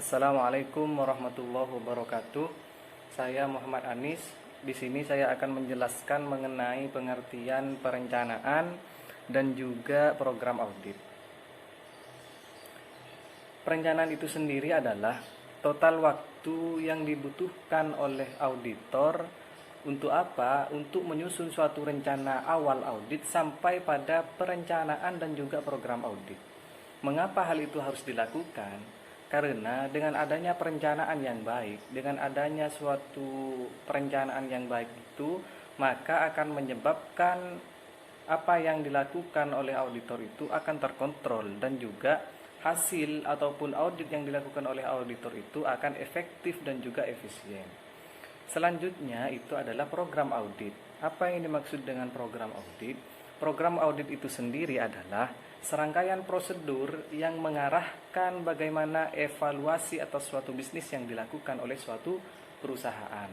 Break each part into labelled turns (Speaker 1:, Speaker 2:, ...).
Speaker 1: Assalamualaikum warahmatullahi wabarakatuh. Saya Muhammad Anis. Di sini saya akan menjelaskan mengenai pengertian perencanaan dan juga program audit. Perencanaan itu sendiri adalah total waktu yang dibutuhkan oleh auditor untuk apa? Untuk menyusun suatu rencana awal audit sampai pada perencanaan dan juga program audit. Mengapa hal itu harus dilakukan? Karena dengan adanya perencanaan yang baik, dengan adanya suatu perencanaan yang baik itu, maka akan menyebabkan apa yang dilakukan oleh auditor itu akan terkontrol, dan juga hasil ataupun audit yang dilakukan oleh auditor itu akan efektif dan juga efisien. Selanjutnya itu adalah program audit. Apa yang dimaksud dengan program audit? Program audit itu sendiri adalah serangkaian prosedur yang mengarahkan bagaimana evaluasi atas suatu bisnis yang dilakukan oleh suatu perusahaan.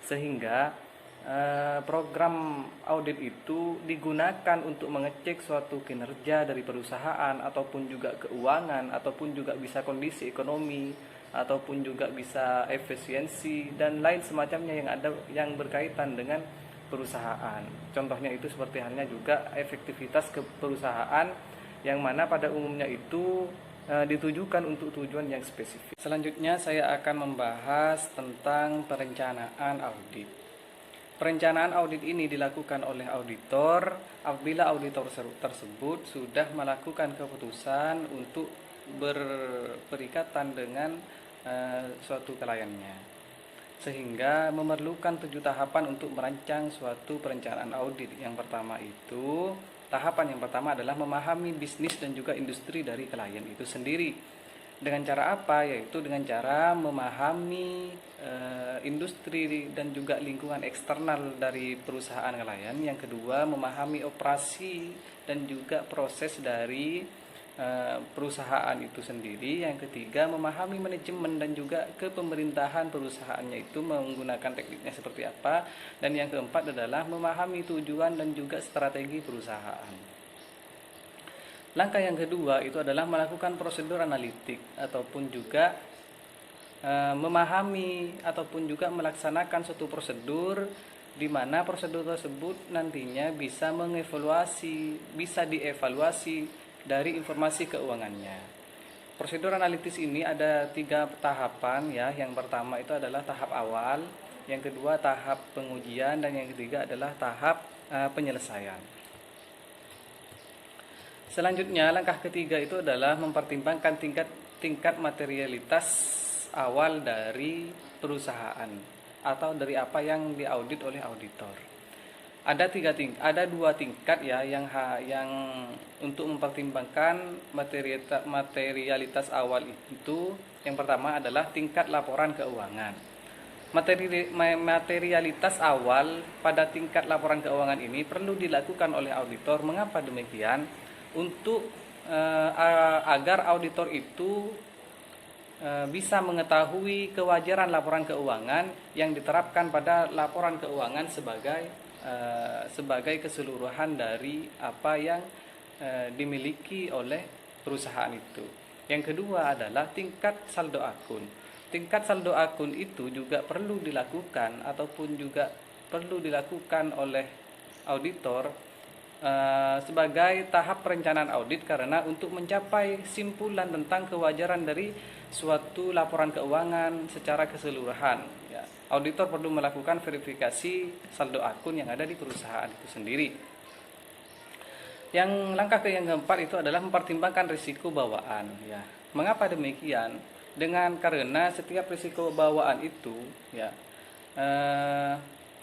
Speaker 1: Sehingga program audit itu digunakan untuk mengecek suatu kinerja dari perusahaan, ataupun juga keuangan, ataupun juga bisa kondisi ekonomi, ataupun juga bisa efisiensi dan lain semacamnya yang berkaitan dengan perusahaan. Contohnya itu seperti halnya juga efektivitas ke perusahaan, yang mana pada umumnya itu ditujukan untuk tujuan yang spesifik. Selanjutnya saya akan membahas tentang perencanaan audit. Perencanaan audit ini dilakukan oleh auditor apabila auditor tersebut sudah melakukan keputusan untuk berperikatan dengan suatu kliennya, sehingga memerlukan 7 tahapan untuk merancang suatu perencanaan audit. Yang pertama itu, tahapan yang pertama adalah memahami bisnis dan juga industri dari klien itu sendiri. Dengan cara apa? Yaitu dengan cara memahami industri dan juga lingkungan eksternal dari perusahaan klien. Yang kedua, memahami operasi dan juga proses dari perusahaan itu sendiri. Yang ketiga, memahami manajemen dan juga kepemerintahan perusahaannya itu menggunakan tekniknya seperti apa. Dan yang keempat adalah memahami tujuan dan juga strategi perusahaan. Langkah yang kedua itu adalah melakukan prosedur analitik, ataupun juga memahami ataupun juga melaksanakan suatu prosedur, di mana prosedur tersebut nantinya bisa dievaluasi dari informasi keuangannya. Prosedur analitis ini ada 3 tahapan ya. Yang pertama itu adalah tahap awal, yang kedua tahap pengujian, dan yang ketiga adalah tahap penyelesaian. Selanjutnya langkah ketiga itu adalah mempertimbangkan tingkat materialitas awal dari perusahaan atau dari apa yang diaudit oleh auditor. Ada 2 tingkat ya yang untuk mempertimbangkan materialitas awal itu. Yang pertama adalah tingkat laporan keuangan. Materialitas awal pada tingkat laporan keuangan ini perlu dilakukan oleh auditor. Mengapa demikian? Untuk agar auditor itu bisa mengetahui kewajaran laporan keuangan yang diterapkan pada laporan keuangan sebagai keseluruhan dari apa yang dimiliki oleh perusahaan itu. Yang kedua adalah tingkat saldo akun. Tingkat saldo akun itu juga perlu dilakukan ataupun juga perlu dilakukan oleh auditor sebagai tahap perencanaan audit, karena untuk mencapai simpulan tentang kewajaran dari suatu laporan keuangan secara keseluruhan ya, auditor perlu melakukan verifikasi saldo akun yang ada di perusahaan itu sendiri. Langkah yang keempat itu adalah mempertimbangkan risiko bawaan ya. Mengapa demikian? Karena setiap risiko bawaan itu ya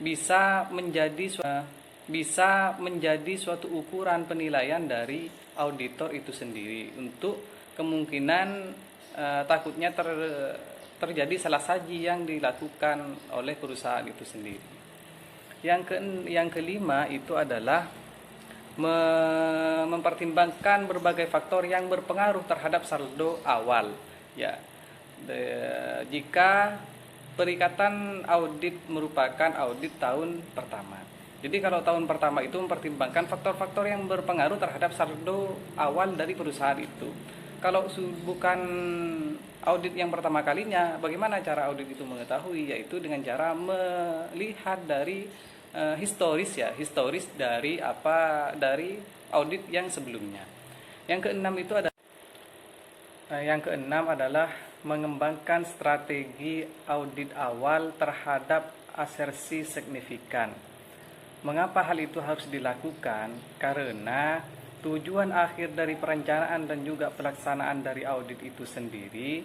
Speaker 1: bisa menjadi suatu ukuran penilaian dari auditor itu sendiri untuk kemungkinan takutnya terjadi salah saji yang dilakukan oleh perusahaan itu sendiri. Yang kelima itu adalah mempertimbangkan berbagai faktor yang berpengaruh terhadap saldo awal ya. Jika perikatan audit merupakan audit tahun pertama. Jadi kalau tahun pertama itu mempertimbangkan faktor-faktor yang berpengaruh terhadap saldo awal dari perusahaan itu. Kalau bukan audit yang pertama kalinya. Bagaimana cara audit itu mengetahui? Yaitu dengan cara melihat dari historis dari audit yang sebelumnya. Yang keenam adalah mengembangkan strategi audit awal terhadap asersi signifikan. Mengapa hal itu harus dilakukan? Karena tujuan akhir dari perencanaan dan juga pelaksanaan dari audit itu sendiri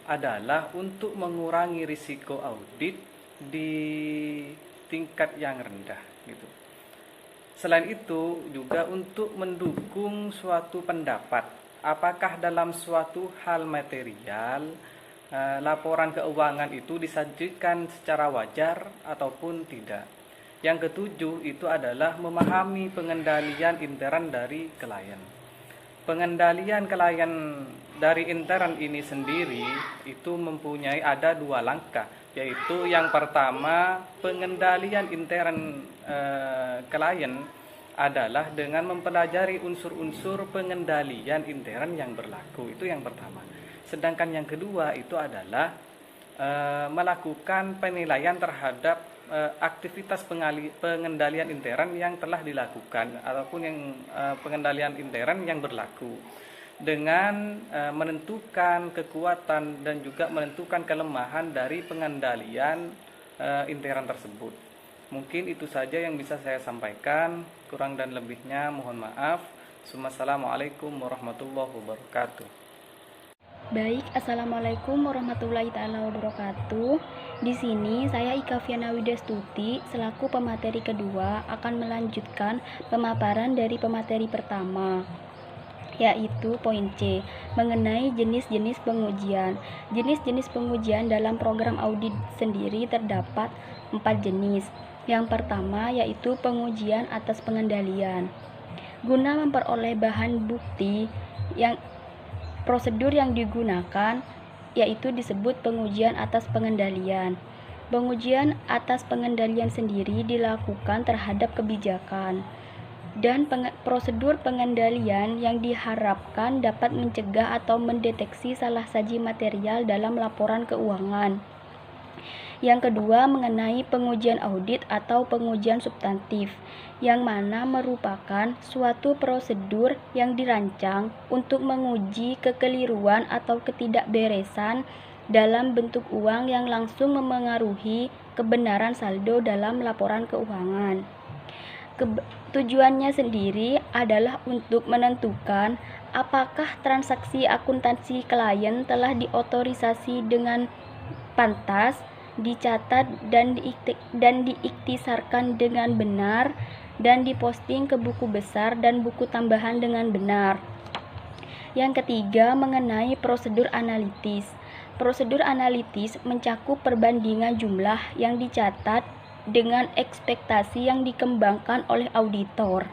Speaker 1: adalah untuk mengurangi risiko audit di tingkat yang rendah gitu. Selain itu juga untuk mendukung suatu pendapat apakah dalam suatu hal material laporan keuangan itu disajikan secara wajar ataupun tidak. Yang ketujuh itu adalah memahami pengendalian intern dari klien. Pengendalian klien dari intern ini sendiri itu mempunyai ada 2 langkah, yaitu yang pertama pengendalian intern klien adalah dengan mempelajari unsur-unsur pengendalian intern yang berlaku, itu yang pertama. Sedangkan yang kedua itu adalah melakukan penilaian terhadap aktivitas pengendalian intern yang telah dilakukan ataupun yang pengendalian intern yang berlaku dengan menentukan kekuatan dan juga menentukan kelemahan dari pengendalian intern tersebut. Mungkin itu saja yang bisa saya sampaikan, kurang dan lebihnya mohon maaf. Wassalamualaikum warahmatullahi wabarakatuh.
Speaker 2: Baik, Assalamualaikum warahmatullahi taala wabarakatuh. Di sini saya Ika Fiana Widastuti selaku pemateri kedua akan melanjutkan pemaparan dari pemateri pertama, yaitu poin C, mengenai jenis-jenis pengujian. Jenis-jenis pengujian dalam program audit sendiri terdapat 4 jenis. Yang pertama yaitu pengujian atas pengendalian. Guna memperoleh bahan bukti, prosedur yang digunakan yaitu disebut pengujian atas pengendalian. Pengujian atas pengendalian sendiri dilakukan terhadap kebijakan dan prosedur pengendalian yang diharapkan dapat mencegah atau mendeteksi salah saji material dalam laporan keuangan. Yang kedua mengenai pengujian audit atau pengujian substantif, yang mana merupakan suatu prosedur yang dirancang untuk menguji kekeliruan atau ketidakberesan dalam bentuk uang yang langsung memengaruhi kebenaran saldo dalam laporan keuangan. Tujuannya sendiri adalah untuk menentukan apakah transaksi akuntansi klien telah diotorisasi dengan pantas, dicatat dan diiktisarkan dengan benar, dan diposting ke buku besar dan buku tambahan dengan benar. Yang ketiga mengenai prosedur analitis. Prosedur analitis mencakup perbandingan jumlah yang dicatat dengan ekspektasi yang dikembangkan oleh auditor.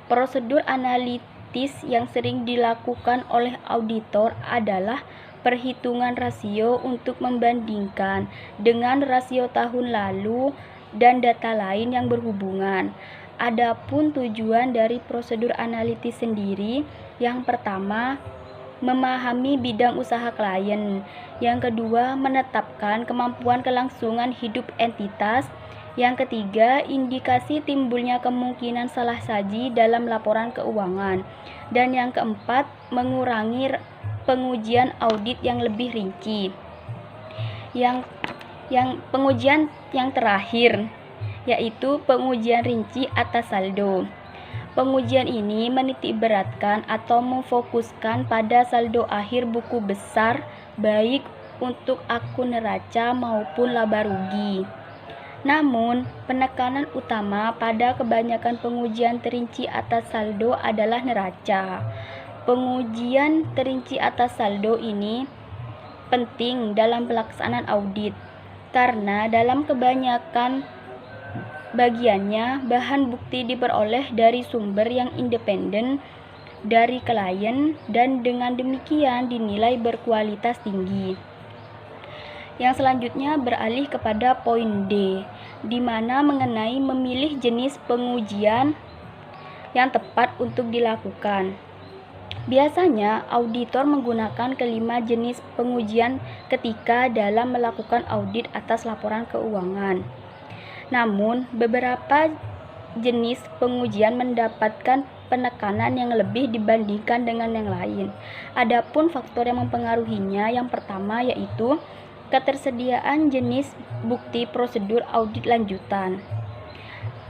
Speaker 2: Prosedur analitis yang sering dilakukan oleh auditor adalah perhitungan rasio untuk membandingkan dengan rasio tahun lalu dan data lain yang berhubungan. Adapun tujuan dari prosedur analitis sendiri, yang pertama memahami bidang usaha klien, yang kedua menetapkan kemampuan kelangsungan hidup entitas, yang ketiga indikasi timbulnya kemungkinan salah saji dalam laporan keuangan, dan yang keempat mengurangi pengujian audit yang lebih rinci. Yang pengujian yang terakhir yaitu pengujian rinci atas saldo. Pengujian ini menitikberatkan atau memfokuskan pada saldo akhir buku besar baik untuk akun neraca maupun laba rugi. Namun, penekanan utama pada kebanyakan pengujian terinci atas saldo adalah neraca. Pengujian terinci atas saldo ini penting dalam pelaksanaan audit karena dalam kebanyakan bagiannya bahan bukti diperoleh dari sumber yang independen dari klien dan dengan demikian dinilai berkualitas tinggi. Yang selanjutnya beralih kepada poin D, di mana mengenai memilih jenis pengujian yang tepat untuk dilakukan. Biasanya, auditor menggunakan kelima jenis pengujian ketika dalam melakukan audit atas laporan keuangan. Namun, beberapa jenis pengujian mendapatkan penekanan yang lebih dibandingkan dengan yang lain. Adapun faktor yang mempengaruhinya, yang pertama yaitu ketersediaan jenis bukti prosedur audit lanjutan.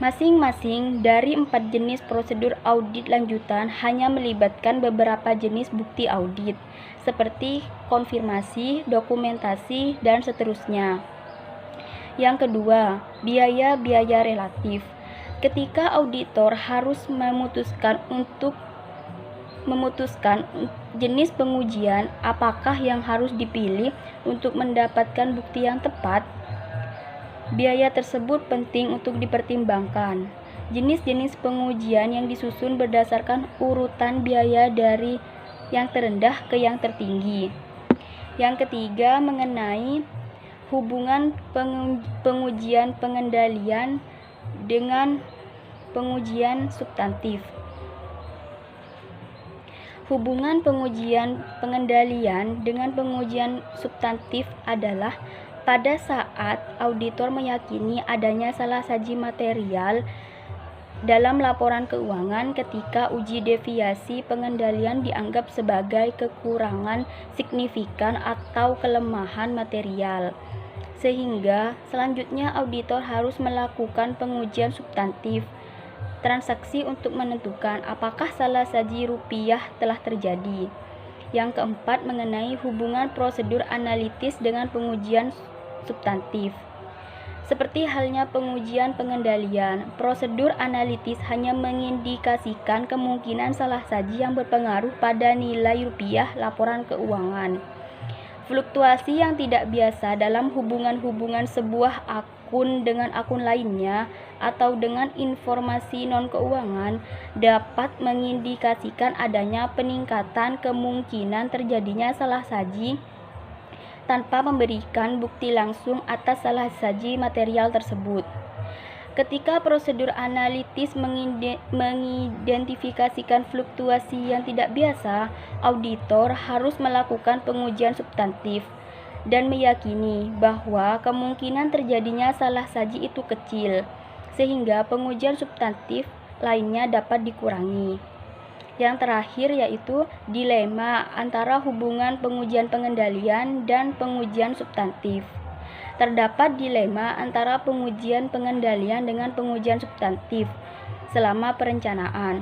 Speaker 2: Masing-masing dari 4 jenis prosedur audit lanjutan hanya melibatkan beberapa jenis bukti audit, seperti konfirmasi, dokumentasi, dan seterusnya. Yang kedua, biaya-biaya relatif. Ketika auditor harus memutuskan jenis pengujian apakah yang harus dipilih untuk mendapatkan bukti yang tepat, biaya tersebut penting untuk dipertimbangkan. Jenis-jenis pengujian yang disusun berdasarkan urutan biaya dari yang terendah ke yang tertinggi. Yang ketiga, mengenai hubungan pengujian pengendalian dengan pengujian substantif. Hubungan pengujian pengendalian dengan pengujian substantif adalah pada saat auditor meyakini adanya salah saji material dalam laporan keuangan ketika uji deviasi pengendalian dianggap sebagai kekurangan signifikan atau kelemahan material. Sehingga selanjutnya auditor harus melakukan pengujian substantif transaksi untuk menentukan apakah salah saji rupiah telah terjadi. Yang keempat, mengenai hubungan prosedur analitis dengan pengujian substantif. Seperti halnya pengujian pengendalian, prosedur analitis hanya mengindikasikan kemungkinan salah saji yang berpengaruh pada nilai rupiah laporan keuangan. Fluktuasi yang tidak biasa dalam hubungan-hubungan sebuah akun dengan akun lainnya atau dengan informasi non-keuangan dapat mengindikasikan adanya peningkatan kemungkinan terjadinya salah saji tanpa memberikan bukti langsung atas salah saji material tersebut. Ketika prosedur analitis mengidentifikasikan fluktuasi yang tidak biasa, auditor harus melakukan pengujian substantif dan meyakini bahwa kemungkinan terjadinya salah saji itu kecil, sehingga pengujian substantif lainnya dapat dikurangi. Yang terakhir yaitu dilema antara hubungan pengujian pengendalian dan pengujian substantif. Terdapat dilema antara pengujian pengendalian dengan pengujian substantif selama perencanaan.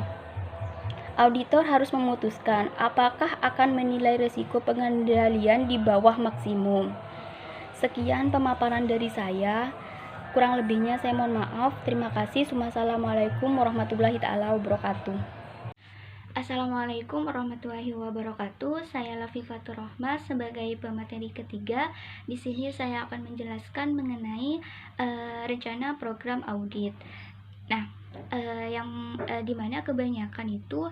Speaker 2: Auditor harus memutuskan apakah akan menilai risiko pengendalian di bawah maksimum. Sekian pemaparan dari saya. Kurang lebihnya saya mohon maaf. Terima kasih. Wassalamualaikum warahmatullahi wabarakatuh. Assalamualaikum warahmatullahi wabarakatuh. Saya Lafifatur Rohmah sebagai pemateri ketiga. Di sini saya akan menjelaskan mengenai rencana program audit. Nah, dimana kebanyakan itu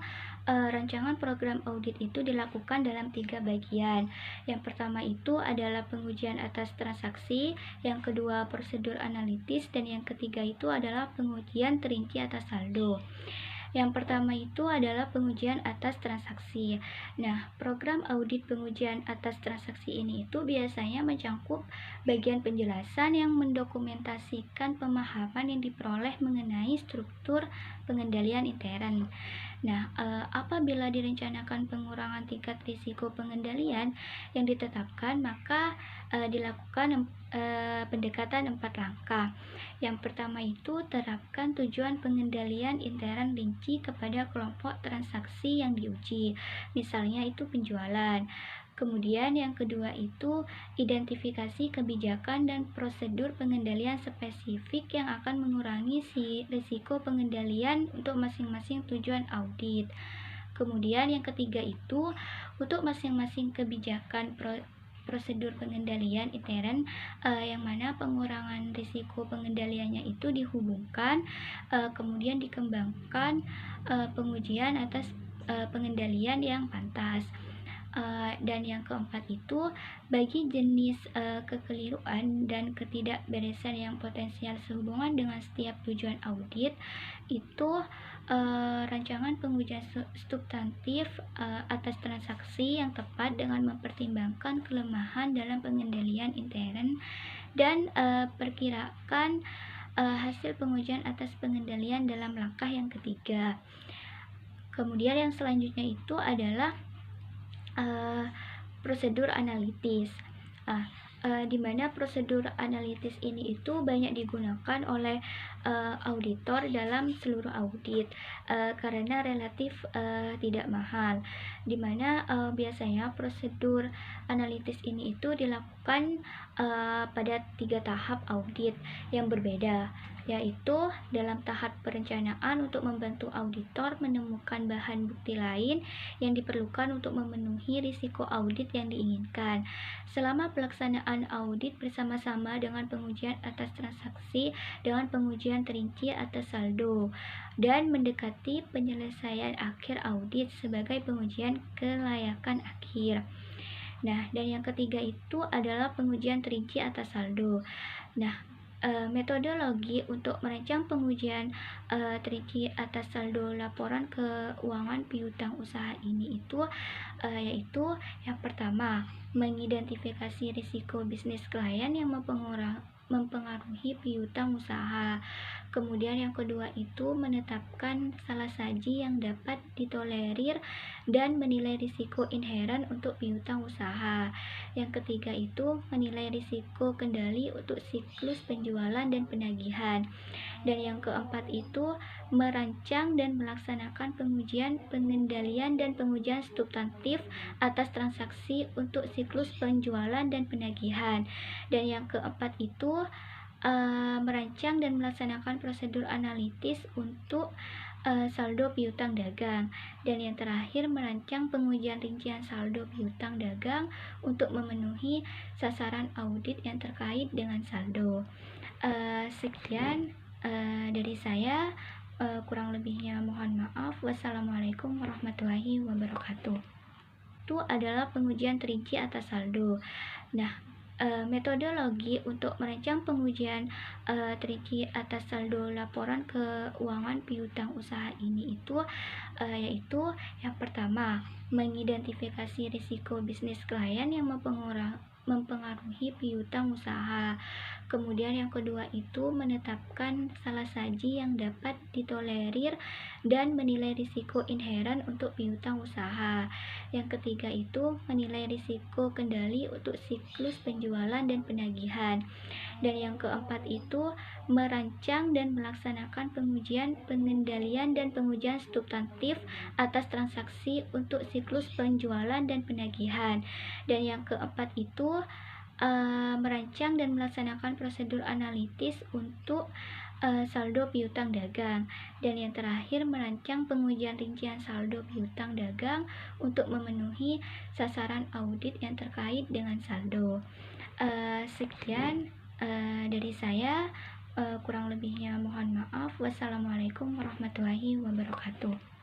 Speaker 2: rancangan program audit itu dilakukan dalam 3 bagian. Yang pertama itu adalah pengujian atas transaksi, yang kedua prosedur analitis, dan yang ketiga itu adalah pengujian terinci atas saldo. Yang pertama itu adalah pengujian atas transaksi. Nah, program audit pengujian atas transaksi ini itu biasanya mencangkup bagian penjelasan yang mendokumentasikan pemahaman yang diperoleh mengenai struktur pengendalian intern. Nah, apabila direncanakan pengurangan tingkat risiko pengendalian yang ditetapkan, maka dilakukan pendekatan 4 langkah. Yang pertama itu terapkan tujuan pengendalian intern rinci kepada kelompok transaksi yang diuji, misalnya itu penjualan. Kemudian yang kedua itu identifikasi kebijakan dan prosedur pengendalian spesifik yang akan mengurangi risiko pengendalian untuk masing-masing tujuan audit. Kemudian yang ketiga itu untuk masing-masing kebijakan prosedur pengendalian intern yang mana pengurangan risiko pengendaliannya itu dihubungkan, kemudian dikembangkan pengujian atas pengendalian yang pantas.
Speaker 3: Dan yang keempat itu, bagi jenis kekeliruan dan ketidakberesan yang potensial sehubungan dengan setiap tujuan audit, itu rancangan pengujian substantif atas transaksi yang tepat dengan mempertimbangkan kelemahan dalam pengendalian intern dan perkirakan hasil pengujian atas pengendalian dalam langkah yang ketiga. Kemudian yang selanjutnya itu adalah prosedur analitis. Di mana prosedur analitis ini itu banyak digunakan oleh auditor dalam seluruh audit karena relatif tidak mahal. Di mana biasanya prosedur analitis ini itu dilakukan pada 3 tahap audit yang berbeda, yaitu dalam tahap perencanaan untuk membantu auditor menemukan bahan bukti lain yang diperlukan untuk memenuhi risiko audit yang diinginkan. Selama pelaksanaan audit bersama-sama dengan pengujian atas transaksi dengan pengujian terinci atas saldo dan mendekati penyelesaian akhir audit sebagai pengujian kelayakan akhir. Nah, dan yang ketiga itu adalah pengujian terinci atas saldo. Nah, metodologi untuk merancang pengujian terinci atas saldo laporan keuangan piutang usaha ini itu yaitu yang pertama, mengidentifikasi risiko bisnis klien yang mempengaruhi piutang usaha. Kemudian yang kedua itu menetapkan salah saji yang dapat ditolerir dan menilai risiko inheren untuk piutang usaha. Yang ketiga itu menilai risiko kendali untuk siklus penjualan dan penagihan. Dan yang keempat itu merancang dan melaksanakan pengujian, pengendalian dan pengujian substantif atas transaksi untuk siklus penjualan dan penagihan. Dan yang keempat itu merancang dan melaksanakan prosedur analitis untuk saldo piutang dagang. Dan yang terakhir, merancang pengujian rincian saldo piutang dagang untuk memenuhi sasaran audit yang terkait dengan saldo. Sekian dari saya, kurang lebihnya mohon maaf. Wassalamualaikum warahmatullahi wabarakatuh. Itu adalah pengujian terinci atas saldo. Nah, metodologi untuk merancang pengujian terinci atas saldo laporan keuangan piutang usaha ini itu yaitu yang pertama, mengidentifikasi risiko bisnis klien yang mempengaruhi piutang usaha. Kemudian yang kedua itu menetapkan salah saji yang dapat ditolerir dan menilai risiko inheren untuk piutang usaha. Yang ketiga itu menilai risiko kendali untuk siklus penjualan dan penagihan. Dan yang keempat itu merancang dan melaksanakan pengujian, pengendalian dan pengujian substantif atas transaksi untuk siklus penjualan dan penagihan. Dan yang keempat itu merancang dan melaksanakan prosedur analitis untuk saldo piutang dagang. Dan yang terakhir, merancang pengujian rincian saldo piutang dagang untuk memenuhi sasaran audit yang terkait dengan saldo. Sekian dari saya, kurang lebihnya mohon maaf. Wassalamualaikum warahmatullahi wabarakatuh.